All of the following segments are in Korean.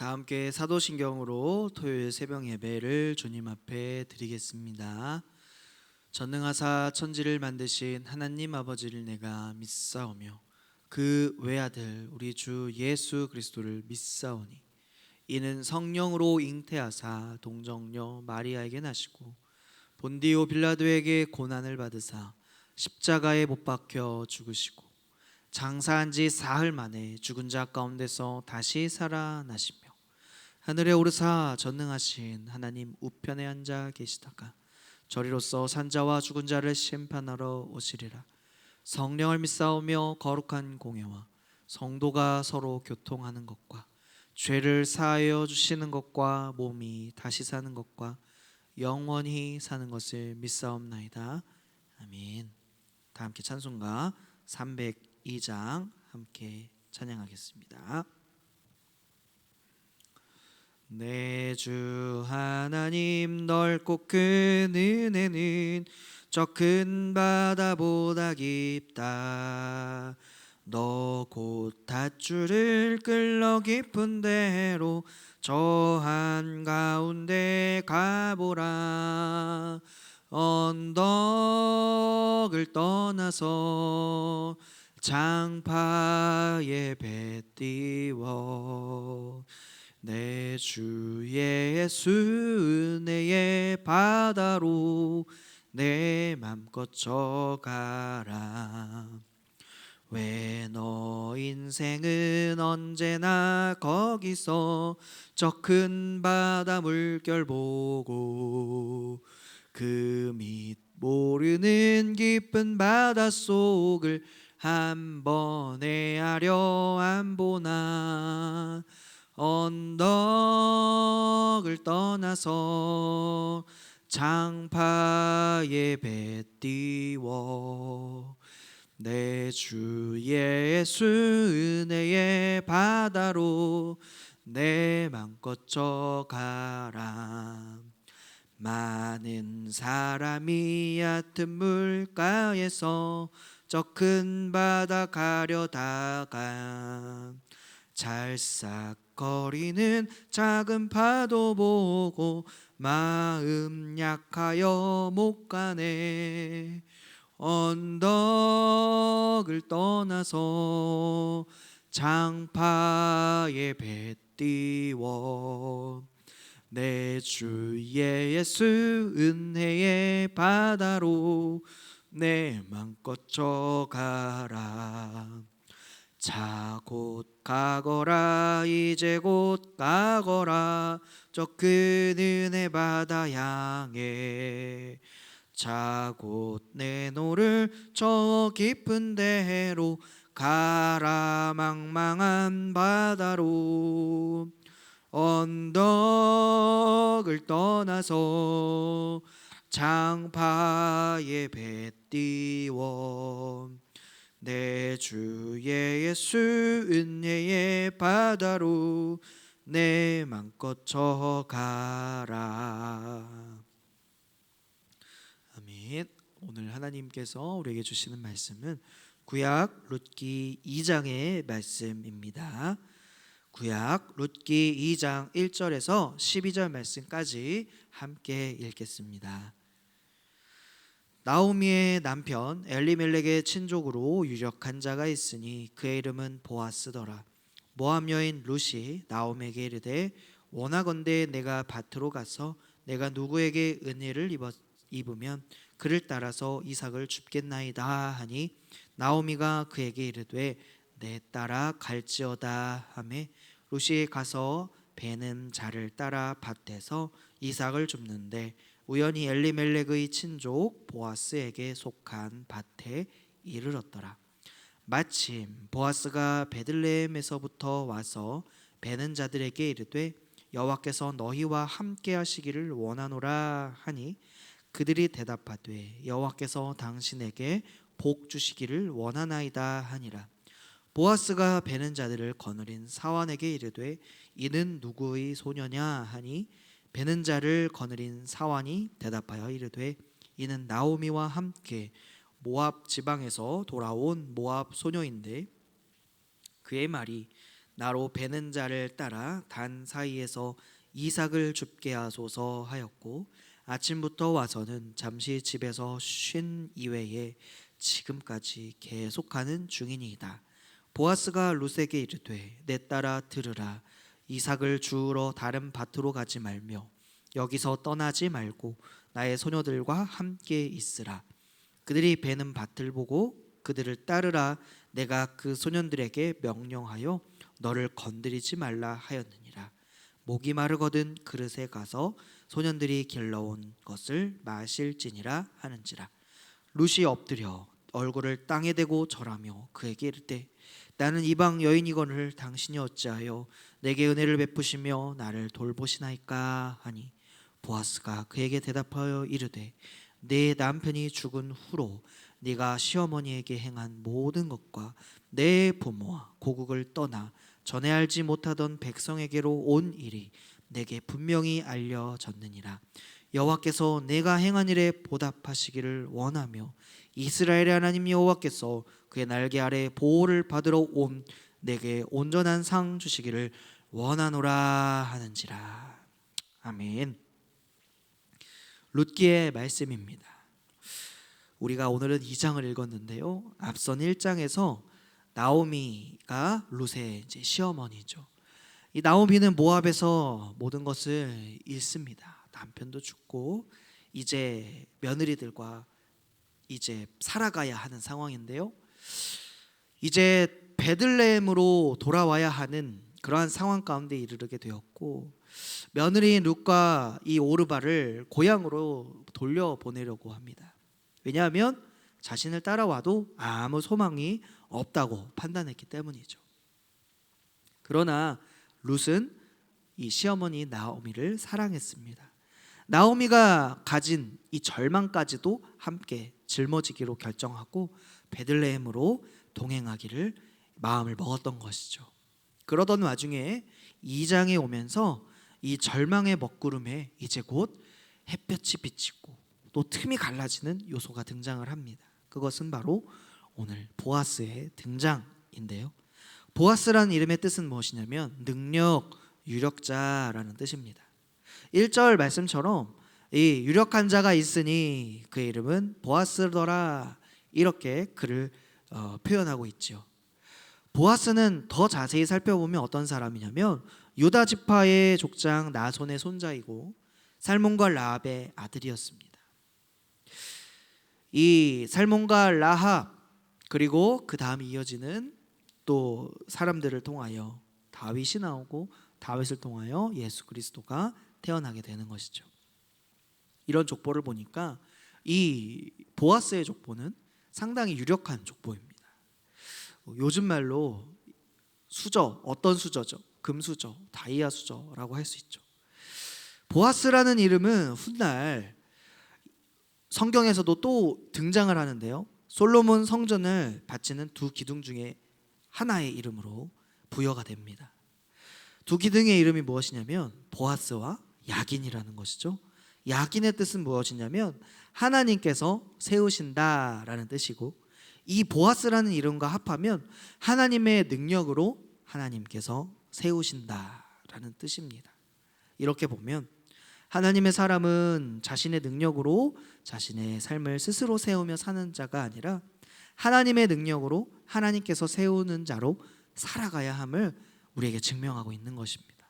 다 함께 사도신경으로 토요일 새벽 예배를 주님 앞에 드리겠습니다. 전능하사 천지를 만드신 하나님 아버지를 내가 믿사오며 그 외아들 우리 주 예수 그리스도를 믿사오니 이는 성령으로 잉태하사 동정녀 마리아에게 나시고 본디오 빌라도에게 고난을 받으사 십자가에 못 박혀 죽으시고 장사한 지 사흘 만에 죽은 자 가운데서 다시 살아나시며 하늘에 오르사 전능하신 하나님 우편에 앉아 계시다가 저리로서 산자와 죽은 자를 심판하러 오시리라. 성령을 믿사오며 거룩한 공예와 성도가 서로 교통하는 것과 죄를 사하여 주시는 것과 몸이 다시 사는 것과 영원히 사는 것을 믿사옵나이다. 아멘. 다 함께 찬송가 302장 함께 찬양하겠습니다. 내 주 하나님 넓고 큰 은혜는 저 큰 바다보다 깊다. 너 곧 닷줄을 끌러 깊은 데로 저 한가운데 가보라. 언덕을 떠나서 장파에 배 띄워 내 주 예수 은혜의 바다로 내 맘껏 져가라. 왜 너 인생은 언제나 거기서 저 큰 바다 물결 보고 그 밑 모르는 깊은 바닷속을 한 번에 하려 안 보나. 언덕을 떠나서 장파에 배 띄워 내 주 예수 은혜의 바다로 내 맘껏 져가라. 많은 사람이 얕은 물가에서 저 큰 바다 가려다가 찰싹거리는 작은 파도 보고 마음 약하여 못 가네. 언덕을 떠나서 장파에 배 띄워 내 주 예수 은혜의 바다로 내 맘껏 져가라. 자 곧 가거라 이제 곧 가거라 저 큰 은혜 바다 향해. 자 곧 내노를 저 깊은 데로 가라 망망한 바다로. 언덕을 떠나서 장파에 배 띄워 내 주 예수 은혜의 바다로 내 맘껏 져가라. 아멘. 오늘 하나님께서 우리에게 주시는 말씀은 구약 룻기 2장의 말씀입니다. 구약 룻기 2장 1절에서 12절 말씀까지 함께 읽겠습니다. 나오미의 남편 엘리멜렉의 친족으로 유력한 자가 있으니 그의 이름은 보아스더라. 모압 여인 룻이 나오미에게 이르되 원하건대 내가 밭으로 가서 내가 누구에게 은혜를 입으면 그를 따라서 이삭을 줍겠나이다 하니 나오미가 그에게 이르되 내 따라 갈지어다 하매 룻이 가서 베는 자를 따라 밭에서 이삭을 줍는데 우연히 엘리멜렉의 친족 보아스에게 속한 밭에 이르렀더라. 마침 보아스가 베들레헴에서부터 와서 베는 자들에게 이르되 여호와께서 너희와 함께 하시기를 원하노라 하니 그들이 대답하되 여호와께서 당신에게 복 주시기를 원하나이다 하니라. 보아스가 베는 자들을 거느린 사환에게 이르되 이는 누구의 소녀냐 하니 베는 자를 거느린 사환이 대답하여 이르되 이는 나오미와 함께 모압 지방에서 돌아온 모압 소녀인데 그의 말이 나로 베는 자를 따라 단 사이에서 이삭을 줍게 하소서 하였고 아침부터 와서는 잠시 집에서 쉰 이외에 지금까지 계속하는 중이니이다. 보아스가 룻에게 이르되 내 딸아 들으라. 이삭을 주우러 다른 밭으로 가지 말며 여기서 떠나지 말고 나의 소녀들과 함께 있으라. 그들이 베는 밭을 보고 그들을 따르라. 내가 그 소년들에게 명령하여 너를 건드리지 말라 하였느니라. 목이 마르거든 그릇에 가서 소년들이 길러온 것을 마실지니라 하는지라. 룻이 엎드려 얼굴을 땅에 대고 절하며 그에게 이르되 나는 이방 여인이거늘 당신이 어찌하여 내게 은혜를 베푸시며 나를 돌보시나이까 하니 보아스가 그에게 대답하여 이르되 내 남편이 죽은 후로 네가 시어머니에게 행한 모든 것과 내 부모와 고국을 떠나 전에 알지 못하던 백성에게로 온 일이 내게 분명히 알려졌느니라. 여호와께서 내가 행한 일에 보답하시기를 원하며 이스라엘의 하나님 여호와께서 그의 날개 아래 보호를 받으러 온 내게 온전한 상 주시기를 원하노라 하는지라. 아멘. 룻기의 말씀입니다. 우리가 오늘은 2장을 읽었는데요. 앞선 1장에서 나오미가 룻의 이제 시어머니죠. 이 나오미는 모압에서 모든 것을 잃습니다. 남편도 죽고 이제 며느리들과 이제 살아가야 하는 상황인데요. 이제 베들레헴으로 돌아와야 하는 그러한 상황 가운데 이르게 되었고 며느리인 룻과 이 오르바를 고향으로 돌려보내려고 합니다. 왜냐하면 자신을 따라와도 아무 소망이 없다고 판단했기 때문이죠. 그러나 룻은 이 시어머니 나오미를 사랑했습니다. 나오미가 가진 이 절망까지도 함께 짊어지기로 결정하고 베들레헴으로 동행하기를 마음을 먹었던 것이죠. 그러던 와중에 2장에 오면서 이 절망의 먹구름에 이제 곧 햇볕이 비치고 또 틈이 갈라지는 요소가 등장을 합니다. 그것은 바로 오늘 보아스의 등장인데요. 보아스라는 이름의 뜻은 무엇이냐면 능력, 유력자라는 뜻입니다. 1절 말씀처럼 이 유력한 자가 있으니 그의 이름은 보아스더라, 이렇게 그를 표현하고 있죠. 보아스는 더 자세히 살펴보면 어떤 사람이냐면 유다 지파의 족장 나손의 손자이고 살몬과 라합의 아들이었습니다. 이 살몬과 라합 그리고 그 다음에 이어지는 또 사람들을 통하여 다윗이 나오고 다윗을 통하여 예수 그리스도가 태어나게 되는 것이죠. 이런 족보를 보니까 이 보아스의 족보는 상당히 유력한 족보입니다. 요즘 말로 수저, 어떤 수저죠? 금수저, 다이아 수저라고 할 수 있죠. 보아스라는 이름은 훗날 성경에서도 또 등장을 하는데요. 솔로몬 성전을 바치는 두 기둥 중에 하나의 이름으로 부여가 됩니다. 두 기둥의 이름이 무엇이냐면 보아스와 야긴이라는 것이죠. 야긴의 뜻은 무엇이냐면 하나님께서 세우신다라는 뜻이고 이 보아스라는 이름과 합하면 하나님의 능력으로 하나님께서 세우신다라는 뜻입니다. 이렇게 보면 하나님의 사람은 자신의 능력으로 자신의 삶을 스스로 세우며 사는 자가 아니라 하나님의 능력으로 하나님께서 세우는 자로 살아가야 함을 우리에게 증명하고 있는 것입니다.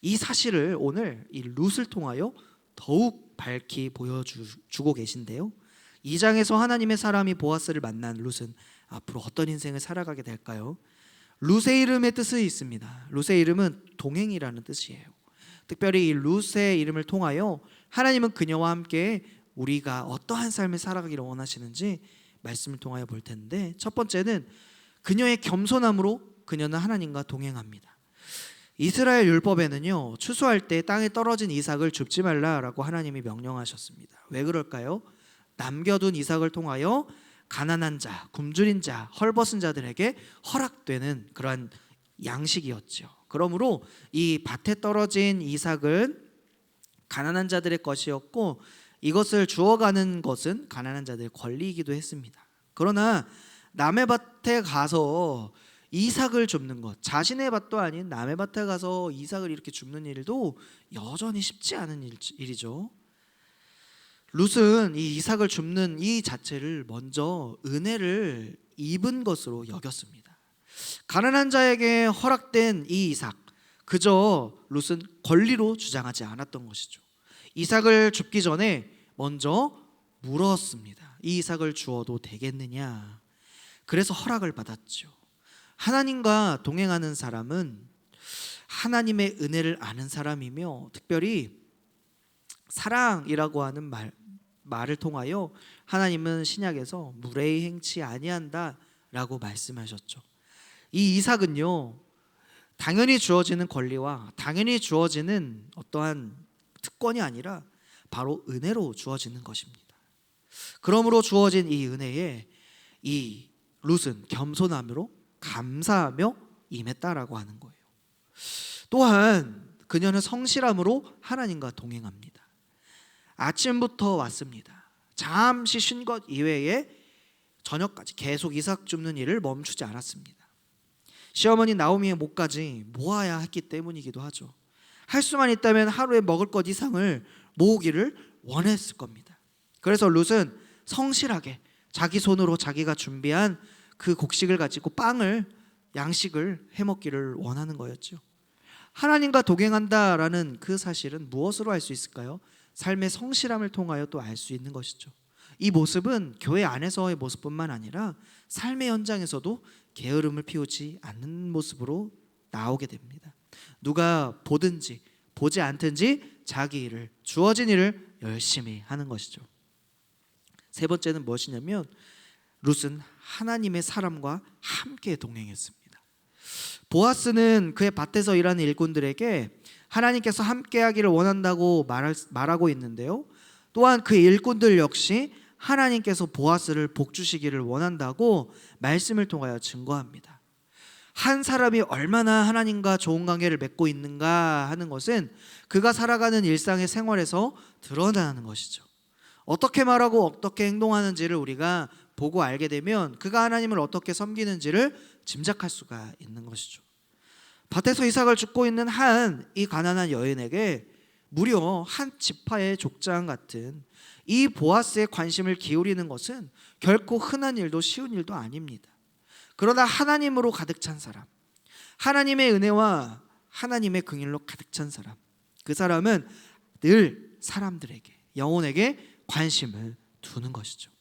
이 사실을 오늘 이 룻을 통하여 더욱 밝히 보여주고 계신데요. 2장에서 하나님의 사람이 보아스를 만난 룻은 앞으로 어떤 인생을 살아가게 될까요? 룻의 이름의 뜻이 있습니다. 룻의 이름은 동행이라는 뜻이에요. 특별히 이 룻의 이름을 통하여 하나님은 그녀와 함께 우리가 어떠한 삶을 살아가기를 원하시는지 말씀을 통하여 볼 텐데, 첫 번째는 그녀의 겸손함으로 그녀는 하나님과 동행합니다. 이스라엘 율법에는요, 추수할 때 땅에 떨어진 이삭을 줍지 말라라고 하나님이 명령하셨습니다. 왜 그럴까요? 남겨둔 이삭을 통하여 가난한 자, 굶주린 자, 헐벗은 자들에게 허락되는 그러한 양식이었죠. 그러므로 이 밭에 떨어진 이삭은 가난한 자들의 것이었고 이것을 주워가는 것은 가난한 자들의 권리이기도 했습니다. 그러나 남의 밭에 가서 이삭을 줍는 것, 자신의 밭도 아닌 남의 밭에 가서 이삭을 이렇게 줍는 일도 여전히 쉽지 않은 일이죠. 룻은 이 이삭을 줍는 이 자체를 먼저 은혜를 입은 것으로 여겼습니다. 가난한 자에게 허락된 이 이삭, 그저 룻은 권리로 주장하지 않았던 것이죠. 이삭을 줍기 전에 먼저 물었습니다. 이 이삭을 주어도 되겠느냐? 그래서 허락을 받았죠. 하나님과 동행하는 사람은 하나님의 은혜를 아는 사람이며, 특별히 사랑이라고 하는 말을 통하여 하나님은 신약에서 무례히 행치 아니한다라고 말씀하셨죠. 이 이삭은요, 당연히 주어지는 권리와 당연히 주어지는 어떠한 특권이 아니라 바로 은혜로 주어지는 것입니다. 그러므로 주어진 이 은혜에 이 룻은 겸손함으로 감사하며 임했다라고 하는 거예요. 또한 그녀는 성실함으로 하나님과 동행합니다. 아침부터 왔습니다. 잠시 쉰 것 이외에 저녁까지 계속 이삭 줍는 일을 멈추지 않았습니다. 시어머니 나오미의 목까지 모아야 했기 때문이기도 하죠. 할 수만 있다면 하루에 먹을 것 이상을 모으기를 원했을 겁니다. 그래서 룻은 성실하게 자기 손으로 자기가 준비한 그 곡식을 가지고 양식을 해먹기를 원하는 거였죠. 하나님과 동행한다라는 그 사실은 무엇으로 알 수 있을까요? 삶의 성실함을 통하여 또 알 수 있는 것이죠. 이 모습은 교회 안에서의 모습뿐만 아니라 삶의 현장에서도 게으름을 피우지 않는 모습으로 나오게 됩니다. 누가 보든지 보지 않든지 자기 일을, 주어진 일을 열심히 하는 것이죠. 세 번째는 무엇이냐면 룻은 하나님의 사람과 함께 동행했습니다. 보아스는 그의 밭에서 일하는 일꾼들에게 하나님께서 함께하기를 원한다고 말하고 있는데요, 또한 그 일꾼들 역시 하나님께서 보아스를 복주시기를 원한다고 말씀을 통하여 증거합니다. 한 사람이 얼마나 하나님과 좋은 관계를 맺고 있는가 하는 것은 그가 살아가는 일상의 생활에서 드러나는 것이죠. 어떻게 말하고 어떻게 행동하는지를 우리가 보고 알게 되면 그가 하나님을 어떻게 섬기는지를 짐작할 수가 있는 것이죠. 밭에서 이삭을 줍고 있는 이 가난한 여인에게 무려 한 지파의 족장 같은 이 보아스의 관심을 기울이는 것은 결코 흔한 일도 쉬운 일도 아닙니다. 그러나 하나님으로 가득 찬 사람, 하나님의 은혜와 하나님의 긍휼로 가득 찬 사람, 그 사람은 늘 사람들에게, 영혼에게 관심을 두는 것이죠.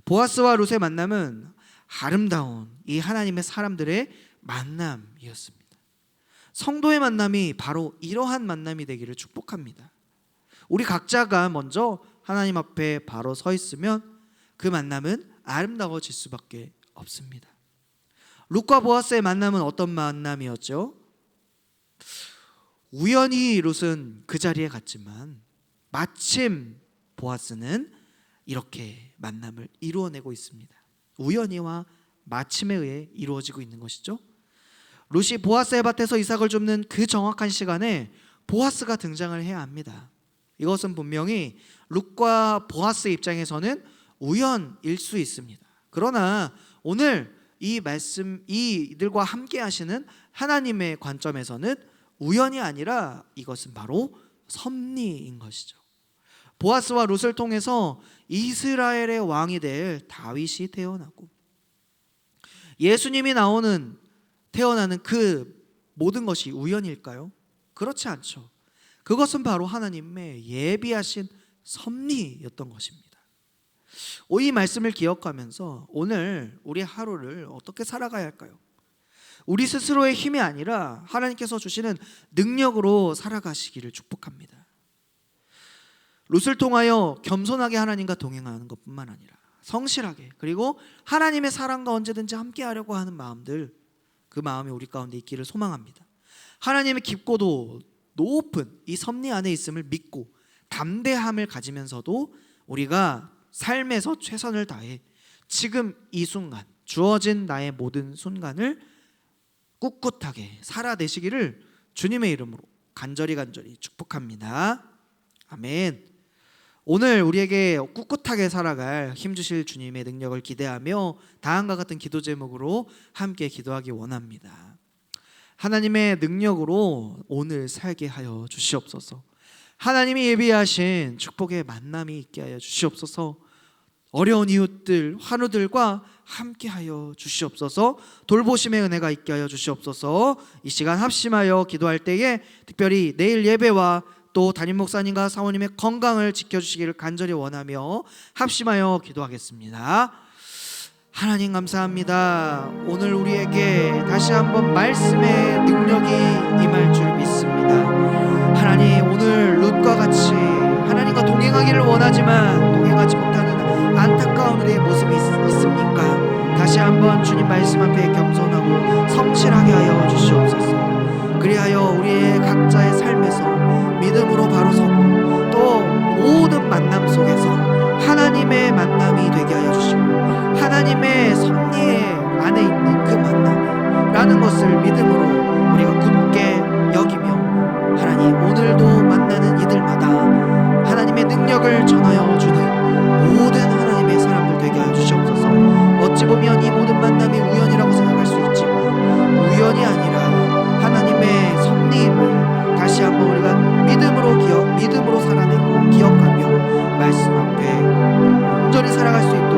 보아스와 룻의 만남은 아름다운 이 하나님의 사람들의 만남이었습니다. 성도의 만남이 바로 이러한 만남이 되기를 축복합니다. 우리 각자가 먼저 하나님 앞에 바로 서 있으면 그 만남은 아름다워질 수밖에 없습니다. 룻과 보아스의 만남은 어떤 만남이었죠? 우연히 룻은 그 자리에 갔지만 마침 보아스는 이렇게 만남을 이루어내고 있습니다. 우연히와 마침에 의해 이루어지고 있는 것이죠. 룻이 보아스의 밭에서 이삭을 줍는 그 정확한 시간에 보아스가 등장을 해야 합니다. 이것은 분명히 룻과 보아스의 입장에서는 우연일 수 있습니다. 그러나 오늘 이 말씀, 이들과 함께 하시는 하나님의 관점에서는 우연이 아니라 이것은 바로 섭리인 것이죠. 보아스와 룻을 통해서 이스라엘의 왕이 될 다윗이 태어나고, 예수님이 태어나는 그 모든 것이 우연일까요? 그렇지 않죠. 그것은 바로 하나님의 예비하신 섭리였던 것입니다. 이 말씀을 기억하면서 오늘 우리 하루를 어떻게 살아가야 할까요? 우리 스스로의 힘이 아니라 하나님께서 주시는 능력으로 살아가시기를 축복합니다. 룻을 통하여 겸손하게 하나님과 동행하는 것뿐만 아니라 성실하게, 그리고 하나님의 사랑과 언제든지 함께하려고 하는 마음들, 그 마음이 우리 가운데 있기를 소망합니다. 하나님의 깊고도 높은 이 섭리 안에 있음을 믿고 담대함을 가지면서도 우리가 삶에서 최선을 다해 지금 이 순간, 주어진 나의 모든 순간을 꿋꿋하게 살아내시기를 주님의 이름으로 간절히 축복합니다. 아멘. 오늘 우리에게 꿋꿋하게 살아갈 힘주실 주님의 능력을 기대하며 다음과 같은 기도 제목으로 함께 기도하기 원합니다. 하나님의 능력으로 오늘 살게 하여 주시옵소서. 하나님이 예비하신 축복의 만남이 있게 하여 주시옵소서. 어려운 이웃들, 환우들과 함께하여 주시옵소서. 돌보심의 은혜가 있게 하여 주시옵소서. 이 시간 합심하여 기도할 때에 특별히 내일 예배와 또 담임 목사님과 사모님의 건강을 지켜주시기를 간절히 원하며 합심하여 기도하겠습니다. 하나님 감사합니다. 오늘 우리에게 다시 한번 말씀의 능력이 임할 줄 믿습니다. 하나님, 오늘 룻과 같이 하나님과 동행하기를 원하지만 동행하지 못하는 안타까운 우리의 모습이 있습니까? 다시 한번 주님 말씀 앞에 겸손하고 성실하게 하여 주시옵소서. 그리하여 우리의 각자의 삶에서 믿음으로 바로 서고 또 모든 만남 속에서 하나님의 만남이 되게 하여 주시고 하나님의 섭리의 안에 있는 그 만남이라는 것을 믿음으로 우리가 굳게 여기며 하나님, 오늘도 만나는 이들마다 하나님의 능력을 전하여 주는 모든 하나님의 사람들 되게 하여 주시옵소서. 어찌 보면 이 모든 만남이 우연이라고 생각할 수 있지만 우연이 아니라 하나님의 섭리임을 다시 한번 우리가 믿음으로 살아내고 기억하며 말씀 앞에 온전히 살아갈 수 있도록